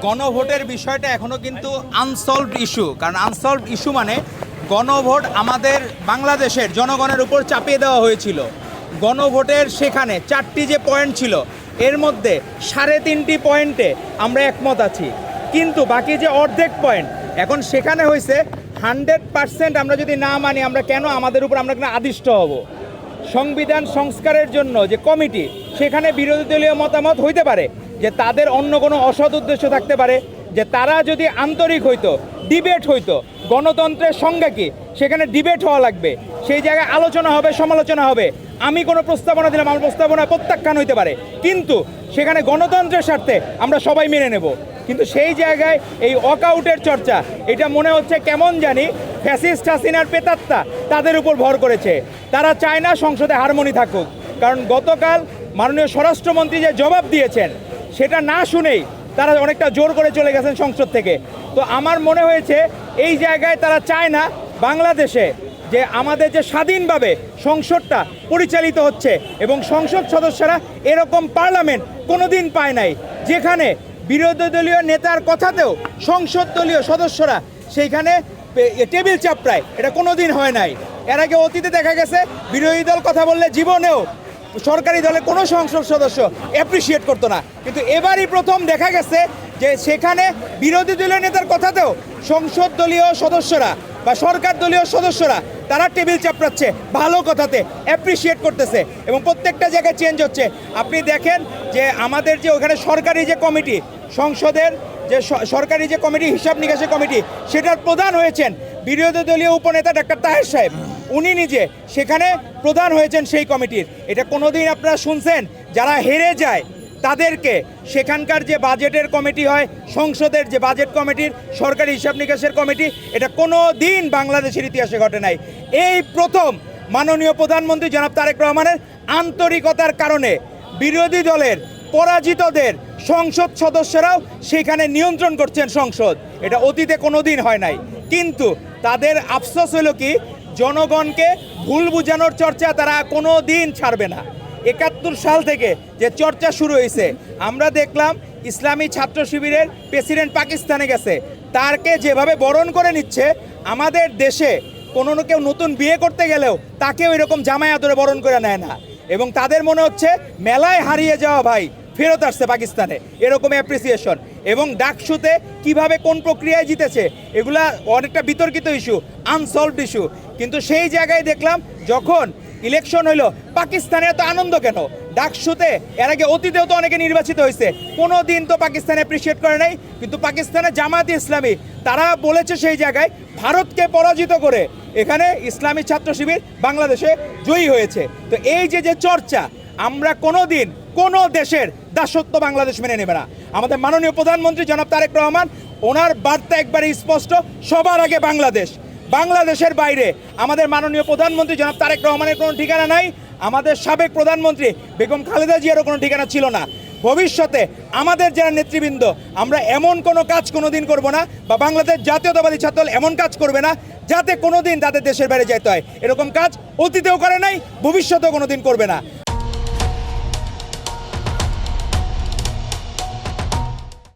গণভোটের বিষয়টা এখনও কিন্তু আনসলভড ইস্যু, কারণ আনসলভড ইস্যু মানে গণভোট আমাদের বাংলাদেশের জনগণের উপর চাপিয়ে দেওয়া হয়েছিল। গণভোটের সেখানে 4টি যে পয়েন্ট ছিল এর মধ্যে 3.5টি পয়েন্টে আমরা একমত আছি, কিন্তু বাকি যে অর্ধেক পয়েন্ট এখন সেখানে হয়েছে 100% আমরা যদি না মানি আমরা কেন আমাদের উপর আমরা কেন আদিষ্ট হব। সংবিধান সংস্কারের জন্য যে কমিটি, সেখানে বিরোধী দলীয় মতামত হইতে পারে যে তাদের অন্য কোনো অসৎ উদ্দেশ্য থাকতে পারে, যে তারা যদি আন্তরিক হইতো, ডিবেট হইতো, গণতন্ত্রের সংজ্ঞা কি সেখানে ডিবেট হওয়া লাগবে, সেই জায়গায় আলোচনা হবে, সমালোচনা হবে। আমি কোনো প্রস্তাবনা দিলাম, আমার প্রস্তাবনা প্রত্যাখ্যান হইতে পারে, কিন্তু সেখানে গণতন্ত্রের স্বার্থে আমরা সবাই মেনে নেব। কিন্তু সেই জায়গায় এই ওয়াকআউটের চর্চা, এটা মনে হচ্ছে কেমন জানি ফ্যাসিস্ট হাসিনার প্রেতাত্মা তাদের উপর ভর করেছে। তারা চায় না সংসদে হারমোনি থাকুক, কারণ গতকাল মাননীয় স্বরাষ্ট্রমন্ত্রী যে জবাব দিয়েছেন সেটা না শুনেই তারা অনেকটা জোর করে চলে গেছেন সংসদ থেকে। তো আমার মনে হয়েছে এই জায়গায় তারা চায় না বাংলাদেশে যে আমাদের যে স্বাধীনভাবে সংসদটা পরিচালিত হচ্ছে, এবং সংসদ সদস্যরা এরকম পার্লামেন্ট কোনোদিন পায় নাই, যেখানে বিরোধী দলীয় নেতার কথাতেও সংসদ দলীয় সদস্যরা সেইখানে টেবিল চাপড়ায়, এটা কোনোদিন হয় নাই। এর আগে অতীতে দেখা গেছে বিরোধী দল কথা বললে জীবনেও সরকারি দলের কোনো সংসদ সদস্য অ্যাপ্রিসিয়েট করতো না, কিন্তু এবারই প্রথম দেখা গেছে যে সেখানে বিরোধী দলীয় নেতার কথাতেও সংসদ দলীয় সদস্যরা বা সরকার দলীয় সদস্যরা তারা টেবিল চাপড়াচ্ছে, ভালো কথাতে অ্যাপ্রিসিয়েট করতেছে, এবং প্রত্যেকটা জায়গায় চেঞ্জ হচ্ছে। আপনি দেখেন যে আমাদের যে ওখানে সরকারি যে কমিটি, সংসদের যে সরকারি যে কমিটি, হিসাব নিকাশের কমিটি, সেটার প্রধান হয়েছেন বিরোধী দলীয় উপনেতা ডাক্তার তাহের সাহেব, উনি নিজে সেখানে প্রধান হয়েছেন সেই কমিটির। এটা কোনোদিন আপনারা শুনছেন যারা হেরে যায় তাদেরকে সেখানকার যে বাজেটের কমিটি হয়, সংসদের যে বাজেট কমিটির, সরকারি হিসাব নিকাশের কমিটি, এটা কোনো দিন বাংলাদেশের ইতিহাসে ঘটে নাই। এই প্রথম মাননীয় প্রধানমন্ত্রী জনাব তারেক রহমানের আন্তরিকতার কারণে বিরোধী দলের পরাজিতদের সংসদ সদস্যরাও সেখানে নিয়ন্ত্রণ করছেন সংসদ, এটা অতীতে কোনো দিন হয় নাই। কিন্তু তাদের আফসোস হলো কি, জনগণকে ভুল বুঝানোর চর্চা তারা কোনো দিন ছাড়বে না। 71 সাল থেকে যে চর্চা শুরু হয়েছে, আমরা দেখলাম ইসলামী ছাত্র শিবিরের প্রেসিডেন্ট পাকিস্তানে গেছে, তারকে যেভাবে বরণ করে নিচ্ছে, আমাদের দেশে কোনো কেউ নতুন বিয়ে করতে গেলেও তাকেও এরকম জামাই আদরে বরণ করে নেয় না, এবং তাদের মনে হচ্ছে মেলায় হারিয়ে যাওয়া ভাই ফেরত আসছে পাকিস্তানে, এরকম অ্যাপ্রিসিয়েশন। এবং ডাকসুতে কিভাবে কোন প্রক্রিয়ায় জিতেছে, এগুলা অনেকটা বিতর্কিত ইস্যু, আনসলভড ইস্যু। কিন্তু সেই জায়গায় দেখলাম যখন ইলেকশন হইলো, পাকিস্তানে এত আনন্দ কেন? ডাকসুতে এর আগে অতীতেও তো অনেকে নির্বাচিত হয়েছে, কোনো দিন তো পাকিস্তান অ্যাপ্রিসিয়েট করে নাই, কিন্তু পাকিস্তানের জামায়াতে ইসলামী তারা বলেছে সেই জায়গায় ভারতকে পরাজিত করে এখানে ইসলামী ছাত্র শিবির বাংলাদেশে জয়ী হয়েছে। তো এই যে যে চর্চা, আমরা কোনো দিন কোনো দেশের দাসত্ব বাংলাদেশ মেনে নেবে না। আমাদের মাননীয় প্রধানমন্ত্রী জনাব তারেক রহমান, ওনার বার্তা একবারে স্পষ্ট, সবার আগে বাংলাদেশ। বাংলাদেশের বাইরে আমাদের মাননীয় প্রধানমন্ত্রী জনাব তারেক রহমানের কোনো ঠিকানা নাই, আমাদের সাবেক প্রধানমন্ত্রী বেগম খালেদা জিয়ারও কোনো ঠিকানা ছিল না। ভবিষ্যতে আমাদের যারা নেতৃবৃন্দ, আমরা এমন কোনো কাজ কোনো দিন করবো না, বা বাংলাদেশ জাতীয়তাবাদী ছাত্রদল এমন কাজ করবে না যাতে কোনো দিন তাদের দেশের বাইরে যেতে হয়। এরকম কাজ অতীতেও করে নাই, ভবিষ্যতেও কোনো দিন করবে না।